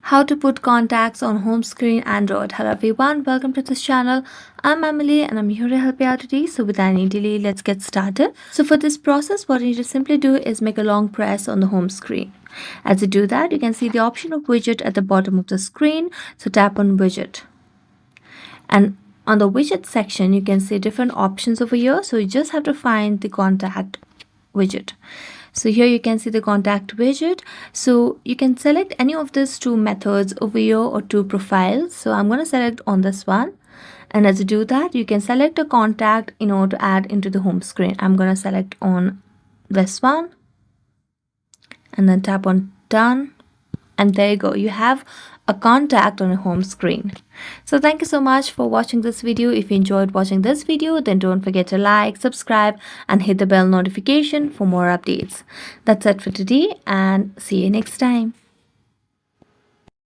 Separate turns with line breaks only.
How to put contacts on home screen Android. Hello everyone, welcome to this channel. I'm Emily and I'm here to help you out today. So without any delay, let's get started. So for this process, what you need to simply do is make a long press on the home screen. As you do that, you can see the option of widget at the bottom of the screen. So tap on widget. And on the widget section, you can see different options over here. So you just have to find the contact widget. So here you can see the contact widget. So you can select any of these two methods over here or two profiles. So I'm going to select on this one. And as you do that, you can select a contact in order to add into the home screen. I'm going to select on this one and then tap on done. And there you go. You have a contact on your home screen. So thank you so much for watching this video. If you enjoyed watching this video, then don't forget to like, subscribe, and hit the bell notification for more updates. That's it for today and see you next time.